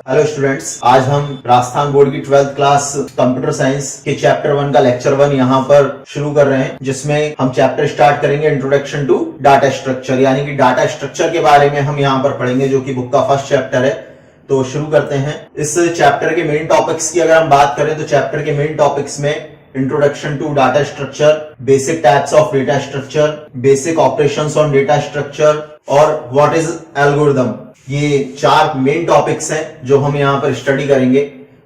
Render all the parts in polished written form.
Hello students, आज हम Rajasthan board की 12th क्लास कंप्यूटर साइंस के चैप्टर 1 का लेक्चर 1 यहाँ पर शुरू कर रहे हैं, जिसमें हम चैप्टर स्टार्ट करेंगे इंट्रोडक्शन टू डाटा स्ट्रक्चर, यानी कि डाटा स्ट्रक्चर के बारे में हम यहाँ पर पढ़ेंगे, जो कि बुक का फर्स्ट चैप्टर है। तो शुरू करते हैं। इस चैप्टर के मेन टॉपिक्स की अगर हम बात करें तो चैप्टर के मेन टॉपिक्स में introduction to data structure, basic types of data structure, basic operations on data structure और व्हाट इज एल्गोरिथम, ये 4 मेन टॉपिक्स हैं जो हम यहाँ पर स्टडी करेंगे।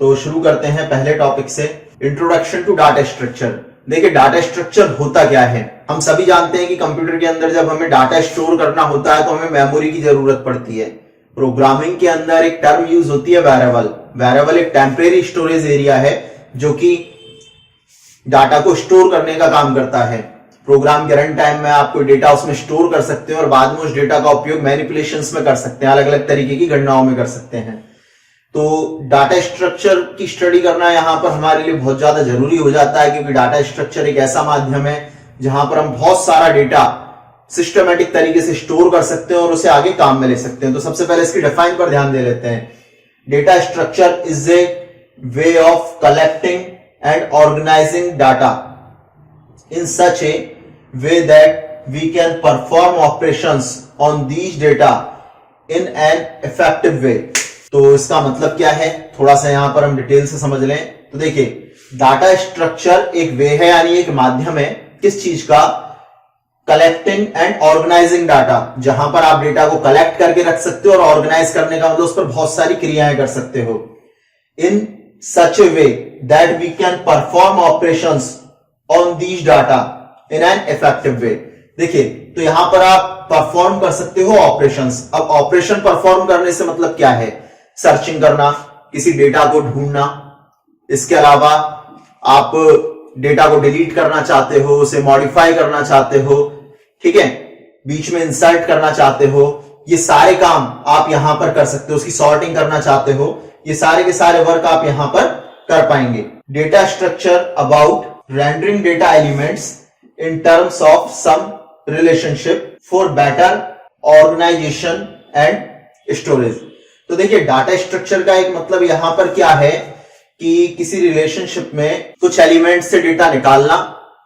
तो शुरू करते हैं पहले टॉपिक से, इंट्रोडक्शन टू डाटा स्ट्रक्चर। देखिए, डाटा स्ट्रक्चर होता क्या है। हम सभी जानते हैं कि कंप्यूटर के अंदर जब हमें डाटा स्टोर करना होता है तो हमें मेमोरी की जरूरत पड़ती है। प्रोग्रामिंग के अंदर एक टर्म यूज होती है वेरिएबल। वेरिएबल एक टेम्परेरी स्टोरेज एरिया है जो कि डाटा को स्टोर करने का काम करता है। प्रोग्राम के रन टाइम में आप कोई डेटा उसमें स्टोर कर सकते हैं और बाद में उस डेटा का उपयोग मैनिपुलेशंस में कर सकते हैं, अलग अलग तरीके की गणनाओं में कर सकते हैं। तो डाटा स्ट्रक्चर की स्टडी करना यहाँ पर हमारे लिए बहुत ज्यादा जरूरी हो जाता है, क्योंकि डाटा स्ट्रक्चर एक ऐसा माध्यम है जहां पर हम बहुत सारा डेटा सिस्टमैटिक तरीके से स्टोर कर सकते हैं और उसे आगे काम में ले सकते हैं। तो सबसे पहले इसकी डिफाइन पर ध्यान दे लेते हैं। Data structure is a way of collecting and organizing data in such a way that we can perform operations on these data in an effective way। तो इसका मतलब क्या है, थोड़ा सा यहां पर हम डिटेल से समझ लें। तो देखिए, डाटा स्ट्रक्चर एक वे है, यानी एक माध्यम है किस चीज का, कलेक्टिंग एंड ऑर्गेनाइजिंग डाटा, जहां पर आप डेटा को कलेक्ट करके रख सकते हो और ऑर्गेनाइज करने का मतलब उस पर बहुत सारी क्रियाएं कर सकते हो। इन such a way that we can perform operations on these data in an effective way। देखिए, तो यहां पर आप परफॉर्म कर सकते हो ऑपरेशंस। अब ऑपरेशन परफॉर्म करने से मतलब क्या है, सर्चिंग करना, किसी डेटा को ढूंढना, इसके अलावा आप डेटा को डिलीट करना चाहते हो, उसे मॉडिफाई करना चाहते हो, ठीक है, बीच में इंसर्ट करना चाहते हो, ये सारे काम आप यहां पर कर सकते हो। उसकी सॉर्टिंग करना चाहते हो, ये सारे के सारे वर्क आप यहां पर कर पाएंगे। Data structure about rendering data elements in terms of some relationship for better organisation and storage. तो देखिए, डाटा स्ट्रक्चर का एक मतलब यहां पर क्या है कि किसी रिलेशनशिप में कुछ एलिमेंट से डेटा निकालना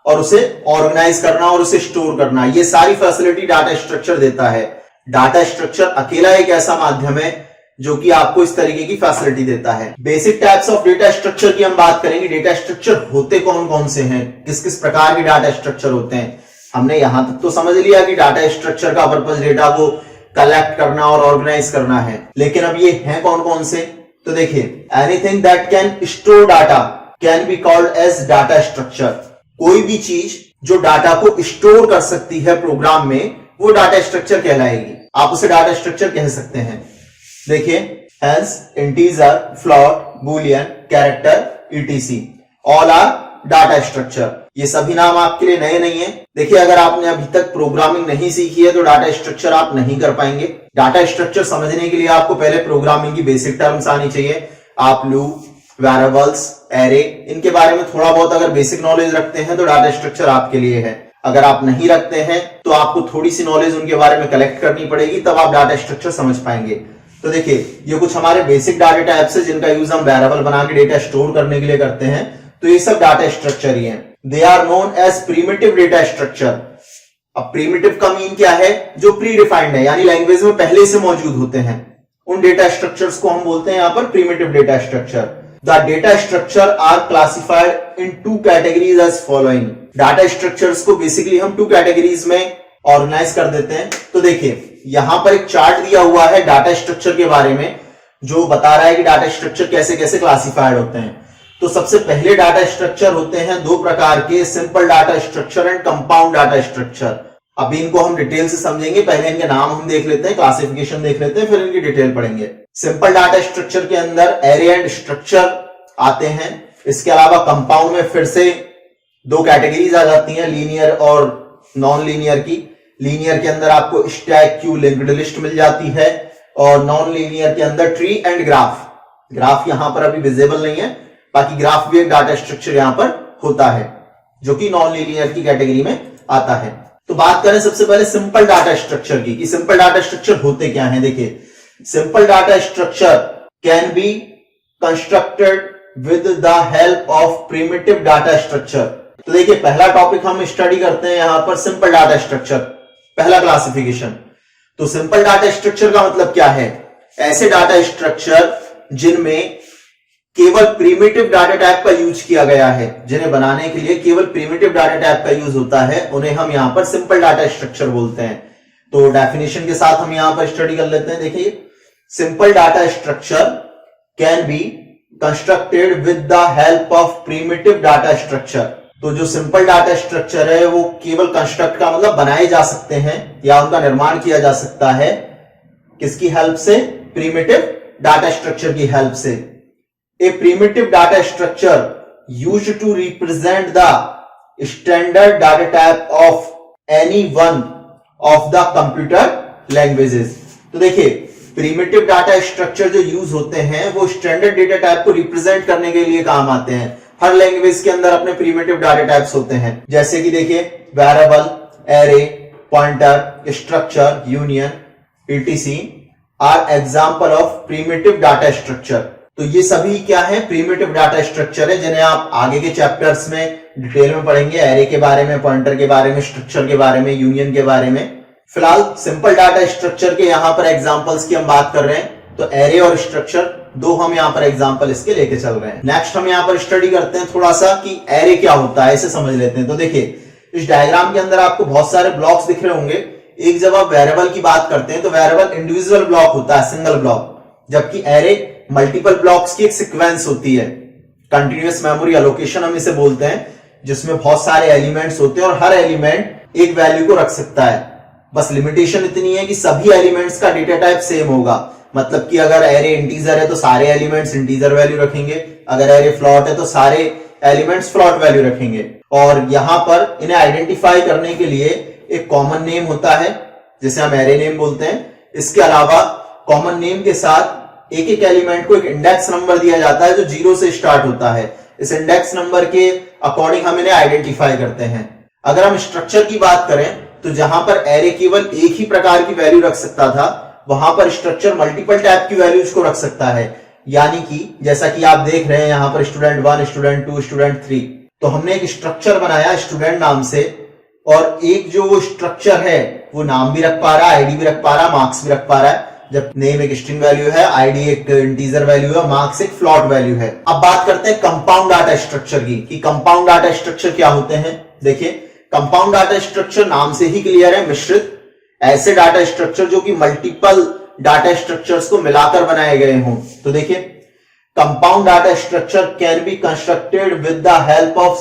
और उसे ऑर्गेनाइज करना और उसे स्टोर करना, ये सारी फैसिलिटी डाटा स्ट्रक्चर देता है। डाटा स्ट्रक्चर अकेला एक ऐसा माध्यम है जो कि आपको इस तरीके की फैसिलिटी देता है। Basic types of data structure की हम बात करेंगे। डेटा स्ट्रक्चर होते कौन कौन से हैं, किस किस प्रकार के डाटा स्ट्रक्चर होते हैं। हमने यहां तक तो समझ लिया कि डाटा स्ट्रक्चर का पर्पस डेटा को कलेक्ट करना और ऑर्गेनाइज करना है, लेकिन अब ये हैं कौन कौन से। तो देखिए, anything that can store data can be called as data structure. कोई भी चीज जो डाटा को स्टोर कर सकती है प्रोग्राम में, वो डाटा स्ट्रक्चर कहलाएगी। आप उसे डाटा स्ट्रक्चर कह सकते हैं। देखिए, hence integer, float, boolean, character, etc all are data structure. ये सभी नाम आपके लिए नए नहीं है। देखिए, अगर आपने अभी तक प्रोग्रामिंग नहीं सीखी है तो डाटा स्ट्रक्चर आप नहीं कर पाएंगे। डाटा स्ट्रक्चर समझने के लिए आपको पहले प्रोग्रामिंग की बेसिक टर्म्स आनी चाहिए। आप लूप, वेरिएबल्स, एरे, इनके बारे में थोड़ा बहुत अगर बेसिक नॉलेज रखते हैं तो डाटा स्ट्रक्चर आपके लिए है। अगर आप नहीं रखते हैं तो आपको थोड़ी सी नॉलेज उनके बारे में कलेक्ट करनी पड़ेगी, तब आप डाटा स्ट्रक्चर समझ पाएंगे। तो देखिए, ये कुछ हमारे बेसिक डाटा टाइप्स है जिनका यूज हम वेरिएबल बना के डेटा स्टोर करने के लिए करते हैं। तो ये सब डाटा स्ट्रक्चर ही हैं। They are known as primitive data structure. अब प्रिमिटिव का मीन क्या है, जो प्री डिफाइंड है, यानी लैंग्वेज में पहले से मौजूद होते हैं, उन डेटा स्ट्रक्चर्स को हम बोलते हैं यहां पर primitive data structure. The data structure are classified in 2 categories as following. Data structures को बेसिकली हम 2 कैटेगरीज में ऑर्गेनाइज कर देते हैं। तो देखिए, यहां पर एक चार्ट दिया हुआ है डाटा स्ट्रक्चर के बारे में, जो बता रहा है कि डाटा स्ट्रक्चर कैसे कैसे क्लासिफाइड होते हैं। तो सबसे पहले डाटा स्ट्रक्चर होते हैं 2 प्रकार के, simple data structure and compound data structure. अभी इनको हम डिटेल से समझेंगे, पहले इनके नाम हम देख लेते हैं, क्लासिफिकेशन देख लेते हैं, फिर इनकी डिटेल पढ़ेंगे। सिंपल डाटा स्ट्रक्चर के अंदर एरे एंड स्ट्रक्चर आते हैं। इसके अलावा कंपाउंड में फिर से 2 कैटेगरीज आ जाती हैं, लीनियर और नॉन लीनियर की। लीनियर के अंदर आपको स्टैक, क्यू, लिंक्ड लिस्ट मिल जाती है, और नॉन लीनियर के अंदर ट्री एंड ग्राफ। ग्राफ यहां पर अभी विजिबल नहीं है, बाकी ग्राफ भी एक डाटा स्ट्रक्चर यहां पर होता है जो कि नॉन लीनियर की कैटेगरी में आता है। तो बात करें सबसे पहले सिंपल डाटा स्ट्रक्चर की, कि सिंपल डाटा स्ट्रक्चर होते क्या हैं। देखिए, simple data structure can be constructed with the help of primitive data structure. तो देखिए पहला टॉपिक हम स्टडी करते हैं यहां पर सिंपल डाटा स्ट्रक्चर, पहला क्लासिफिकेशन। तो सिंपल डाटा स्ट्रक्चर का मतलब क्या है? ऐसे डाटा स्ट्रक्चर जिनमें केवल प्रिमिटिव डाटा टाइप का यूज किया गया है, जिन्हें बनाने के लिए केवल प्रिमिटिव डाटा टाइप का यूज होता है, उन्हें हम यहां पर सिंपल डाटा स्ट्रक्चर बोलते हैं। तो डेफिनेशन के साथ हम यहां पर स्टडी कर लेते हैं। देखिए simple data structure can be constructed with the help of primitive data structure. तो जो सिंपल डाटा स्ट्रक्चर है वो केवल कंस्ट्रक्ट का मतलब बनाए जा सकते हैं या उनका निर्माण किया जा सकता है किसकी हेल्प से? प्रिमिटिव डाटा स्ट्रक्चर की हेल्प से। A primitive data structure used to represent the standard data type of any one of the computer languages। तो देखिए प्रिमिटिव डाटा स्ट्रक्चर जो यूज होते हैं वो स्टैंडर्ड डेटा टाइप को रिप्रेजेंट करने के लिए काम आते हैं। हर लैंग्वेज के अंदर अपने प्रिमिटिव डाटा टाइप्स होते हैं, जैसे कि देखिए variable, array, pointer, structure, union, etc are example of primitive data structure. तो ये सभी क्या है? प्रिमिटिव डाटा स्ट्रक्चर है, जिन्हें आप आगे के चैप्टर्स में डिटेल में पढ़ेंगे। एरे के बारे में, पॉइंटर के बारे में, स्ट्रक्चर के बारे में, यूनियन के बारे में। फिलहाल सिंपल डाटा स्ट्रक्चर के यहां पर एग्जांपल्स की हम बात कर रहे हैं। तो एरे और स्ट्रक्चर दो हम यहां पर एग्जांपल इसके लेके चल रहे हैं। नेक्स्ट हम यहां पर स्टडी करते हैं थोड़ा सा कि एरे क्या होता है, इसे समझ लेते हैं। तो देखिए इस डायग्राम के अंदर आपको बहुत सारे ब्लॉक्स दिख रहे होंगे। एक जब आप वेरिएबल की बात करते हैं तो वेरिएबल इंडिविजुअल ब्लॉक होता है, सिंगल ब्लॉक, जबकि एरे मल्टीपल ब्लॉक्स की एक सीक्वेंस होती है। कंटिन्यूअस मेमोरी एलोकेशन हम इसे बोलते हैं, जिसमें बहुत सारे एलिमेंट्स होते हैं और हर एलिमेंट एक वैल्यू को रख सकता है। बस लिमिटेशन इतनी है कि सभी एलिमेंट्स का डेटा टाइप सेम होगा। मतलब कि अगर एरे इंटीजर है तो सारे एलिमेंट्स इंटीजर वैल्यू रखेंगे, अगर एरे फ्लॉट है तो सारे एलिमेंट्स फ्लॉट वैल्यू रखेंगे। और यहां पर इन्हें आइडेंटिफाई करने के लिए एक कॉमन नेम होता है, जिसे हम एरे नेम बोलते हैं। इसके अलावा कॉमन नेम के साथ एक एक एलिमेंट को एक इंडेक्स नंबर दिया जाता है जो 0 से स्टार्ट होता है। इस इंडेक्स नंबर के अकॉर्डिंग हम इन्हें आइडेंटिफाई करते हैं। अगर हम स्ट्रक्चर की बात करें तो जहां पर एरे केवल एक ही प्रकार की वैल्यू रख सकता था, वहां पर स्ट्रक्चर मल्टीपल टाइप की वैल्यूज को रख सकता है। यानी कि जैसा कि आप देख रहे हैं यहां पर स्टूडेंट 1, स्टूडेंट 2, स्टूडेंट 3। तो हमने एक स्ट्रक्चर बनाया स्टूडेंट नाम से, और एक जो वो स्ट्रक्चर है वो नाम भी रख पा रहा है, आईडी भी रख पा रहा है, मार्क्स भी रख पा रहा है। जब नेम एक स्ट्रिंग वैल्यू है, आईडी एक इंटीजर वैल्यू है, मार्क्स एक फ्लॉट वैल्यू है। अब बात करते हैं कंपाउंड डाटा स्ट्रक्चर की कि कंपाउंड डाटा स्ट्रक्चर क्या होते हैं। देखिए कंपाउंड डाटा स्ट्रक्चर नाम से ही क्लियर है, मिश्रित ऐसे डाटा स्ट्रक्चर जो कि मल्टीपल डाटा स्ट्रक्चर्स को मिलाकर बनाए गए हों। तो देखिए compound data structure can be constructed with the help of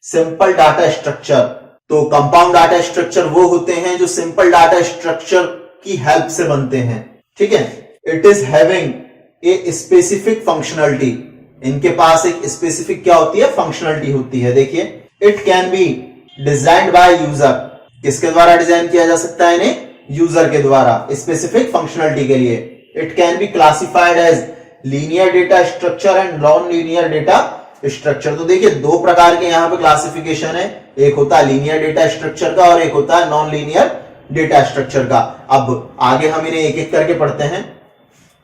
simple data structure. तो कंपाउंड डाटा स्ट्रक्चर वो होते हैं जो सिंपल डाटा स्ट्रक्चर की हेल्प से बनते हैं। ठीक है, it is having a specific functionality. इनके पास एक स्पेसिफिक क्या होती है? फंक्शनलिटी होती है। देखिए it can B designed by user. किसके द्वारा डिजाइन किया जा सकता है इन्हें? यूजर के द्वारा, स्पेसिफिक फंक्शनलिटी के लिए। It can be classified as linear data structure and non linear data structure. तो देखिए दो प्रकार के यहां पे क्लासिफिकेशन है, एक होता है लीनियर डेटा स्ट्रक्चर का और एक होता है नॉन लीनियर डेटा स्ट्रक्चर का। अब आगे हम इन्हें एक एक करके पढ़ते हैं।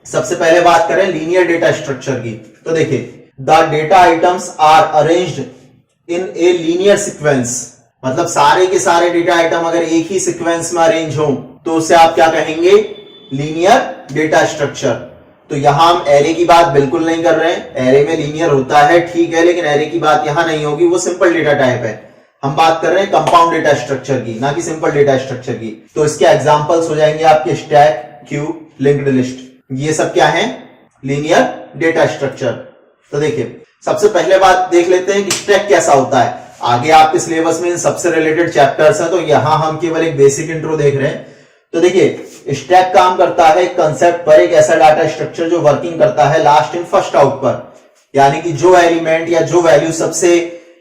सबसे पहले बात करें लीनियर डेटा स्ट्रक्चर की। तो देखिए the data items are arranged in a linear sequence. मतलब सारे के सारे डेटा आइटम अगर एक ही सीक्वेंस में अरेंज हो तो उसे आप क्या कहेंगे? Linear data structure. तो यहां हम एरे की बात बिल्कुल नहीं कर रहे हैं। एरे में लीनियर होता है ठीक है, लेकिन एरे की बात यहां नहीं होगी, वो सिंपल डेटा टाइप है। हम बात कर रहे हैं कंपाउंड डेटा स्ट्रक्चर की, ना कि सिंपल डेटा स्ट्रक्चर की। तो इसके एग्जांपल्स हो जाएंगे आपके स्टैक, क्यू, लिंक्ड लिस्ट। ये सब क्या है? Linear data structure. तो देखिए सबसे पहले बात देख लेते हैं कि स्टैक कैसा होता है। आगे आपके सिलेबस में इन सबसे रिलेटेड चैप्टर्स हैं, तो यहां हम केवल एक बेसिक इंट्रो देख रहे हैं। तो देखिए स्टैक काम करता है कंसेप्ट पर, एक ऐसा डाटा स्ट्रक्चर जो वर्किंग करता है लास्ट इन फर्स्ट आउट पर। यानी कि जो एलिमेंट या जो वैल्यू सबसे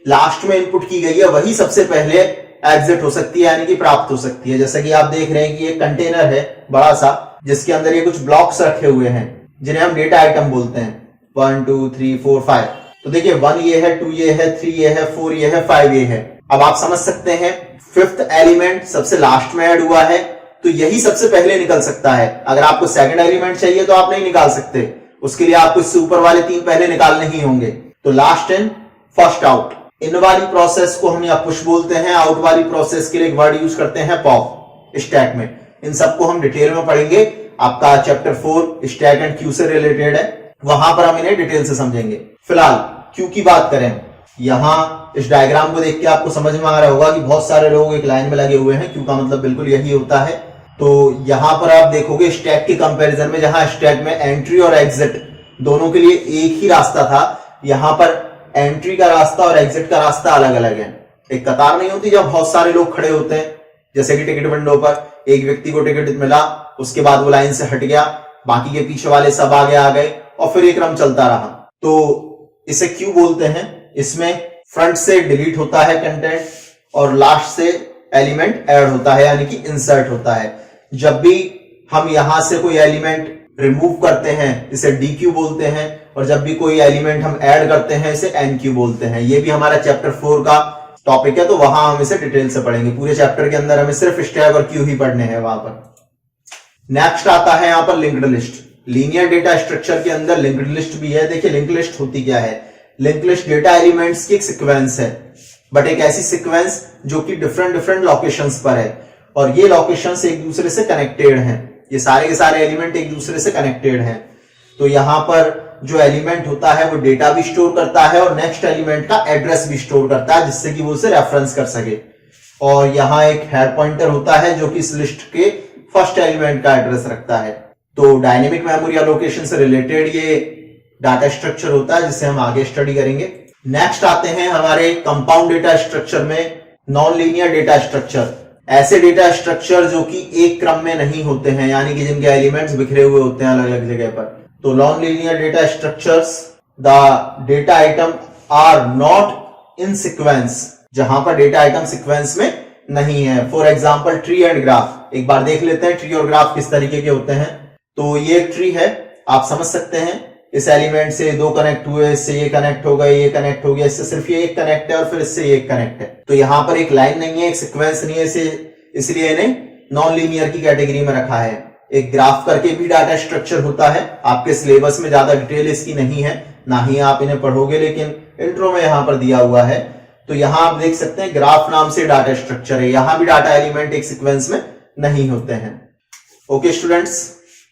लास्ट में इनपुट की गई है वही सबसे पहले एग्जिट हो सकती है, यानी कि प्राप्त हो सकती है। जैसा कि आप देख रहे हैं कि एक कंटेनर है बड़ा सा, जिसके अंदर ये कुछ ब्लॉक्स रखे हुए हैं जिन्हें हम डेटा आइटम बोलते हैं। 1 2 3 4 5। तो देखिए 1 ये है, 2 ये है, 3 ये है, 4 ये है, 5 ये है। अब आप समझ सकते हैं 5th एलिमेंट सबसे लास्ट में ऐड हुआ है, तो यही सबसे पहले निकल सकता है। अगर आपको सेकंड एलिमेंट चाहिए तो आप नहीं निकाल सकते, उसके लिए आपको इससे ऊपर वाले 3 पहले निकालने ही होंगे। तो लास्ट इन फर्स्ट आउट, इन वाली प्रोसेस को हम यहाँ पुश बोलते हैं, आउट वाली प्रोसेस के लिए एक वर्ड यूज करते हैं पॉप स्टैक में। इन सबको हम डिटेल में पढ़ेंगे, आपका चैप्टर 4 स्टैक एंड क्यू से रिलेटेड है, वहां पर हम इन्हें डिटेल से समझेंगे। फिलहाल क्यू की बात करें, यहां इस डायग्राम को देख के आपको समझ में आ रहा होगा कि बहुत सारे लोग एक लाइन में लगे हुए हैं, क्यू का मतलब बिल्कुल यही होता है। तो यहां पर आप देखोगे स्टैक के कंपैरिजन में, जहां स्टैक में एंट्री और एग्जिट दोनों के लिए एक ही रास्ता था, यहां पर एंट्री का रास्ता और एग्जिट का रास्ता अलग अलग है। एक कतार नहीं होती जब बहुत सारे लोग खड़े होते हैं, जैसे कि टिकट विंडो पर एक व्यक्ति को टिकट मिला, उसके बाद वो लाइन से हट गया, बाकी के पीछे वाले सब आगे आ गए और फिर एक क्रम चलता रहा, तो इसे क्यू बोलते हैं। इसमें फ्रंट से डिलीट होता है कंटेंट और लास्ट से एलिमेंट ऐड होता है, यानी कि इंसर्ट होता है। जब भी हम यहां से कोई एलिमेंट रिमूव करते हैं इसे डी क्यू बोलते हैं, और जब भी कोई एलिमेंट हम ऐड करते हैं इसे एन क्यू बोलते हैं। ये भी हमारा चैप्टर 4 का टॉपिक है, तो वहां हम इसे डिटेल से पढ़ेंगे। पूरे चैप्टर के अंदर हमें सिर्फ स्टैक और क्यू ही पढ़ने हैं वहां पर। नेक्स्ट आता है यहां पर linked list. Linear data structure के अंदर लिंक्ड लिस्ट भी है। देखिए लिंक्ड लिस्ट होती क्या है, लिंक्ड लिस्ट डेटा एलिमेंट्स की एक सीक्वेंस है, बट एक ऐसी सीक्वेंस जो कि डिफरेंट लोकेशंस पर है, और ये लोकेशंस एक दूसरे से कनेक्टेड हैं। ये सारे के सारे एलिमेंट एक दूसरे से कनेक्टेड हैं। तो यहां पर जो एलिमेंट होता है वो डेटा भी स्टोर करता है और नेक्स्ट एलिमेंट का एड्रेस भी स्टोर करता है, जिससे कि वो उसे रेफरेंस कर सके। और यहां एक हेड पॉइंटर होता है जो कि इस लिस्ट के फर्स्ट एलिमेंट का एड्रेस रखता है। तो डायनेमिक मेमोरी एलोकेशन से रिलेटेड ये डाटा स्ट्रक्चर होता है, जिसे हम आगे स्टडी करेंगे। नेक्स्ट आते हैं हमारे कंपाउंड डेटा स्ट्रक्चर में नॉन लीनियर डेटा स्ट्रक्चर। ऐसे डेटा स्ट्रक्चर जो कि एक क्रम में नहीं होते हैं, यानी कि जिनके एलिमेंट्स बिखरे हुए होते हैं अलग अलग जगह पर। तो non linear data structures, the data item are not in sequence, जहां पर डेटा आइटम सीक्वेंस में नहीं है। For example tree and graph. एक बार देख लेते हैं ट्री और ग्राफ किस तरीके के होते हैं। तो ये एक ट्री है, आप समझ सकते हैं, इस एलिमेंट से 2 कनेक्ट हुए, इससे ये कनेक्ट हो गए, ये कनेक्ट हो गया, इससे सिर्फ ये एक कनेक्ट है और फिर इससे ये एक कनेक्ट है। तो यहां पर एक लाइन नहीं है, एक सीक्वेंस नहीं है, इसलिए इन्हें नॉन लीनियर की कैटेगरी में रखा है। एक ग्राफ करके भी डाटा स्ट्रक्चर होता है, आपके सिलेबस में ज्यादा डिटेल इसकी नहीं है, ना ही आप इन्हें पढ़ोगे, लेकिन इंट्रो में यहां पर दिया हुआ है। तो यहां आप देख सकते हैं ग्राफ नाम से डाटा स्ट्रक्चर है, यहां भी डाटा एलिमेंट एक सीक्वेंस में नहीं होते हैं। Okay students,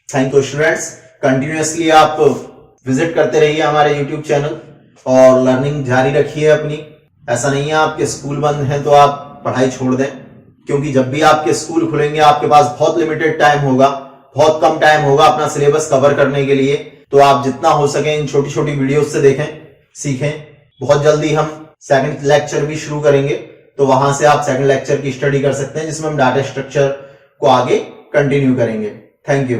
thank you students. Continuously आप विजिट करते रहिए हमारे यूट्यूब चैनल और लर्निंग जारी रखिए अपनी। ऐसा नहीं है आपके स्कूल बंद हैं तो आप पढ़ाई छोड़ दें, क्योंकि जब भी आपके स्कूल खुलेंगे आपके पास बहुत लिमिटेड टाइम होगा, बहुत कम टाइम होगा अपना सिलेबस कवर करने के लिए। तो आप जितना हो सके इन छोटी छोटी वीडियोस से देखें, सीखें। बहुत जल्दी हम सेकंड लेक्चर भी शुरू करेंगे, तो वहां से आप सेकंड लेक्चर की स्टडी कर सकते हैं, जिसमें हम डाटा स्ट्रक्चर को आगे कंटिन्यू करेंगे। Thank you.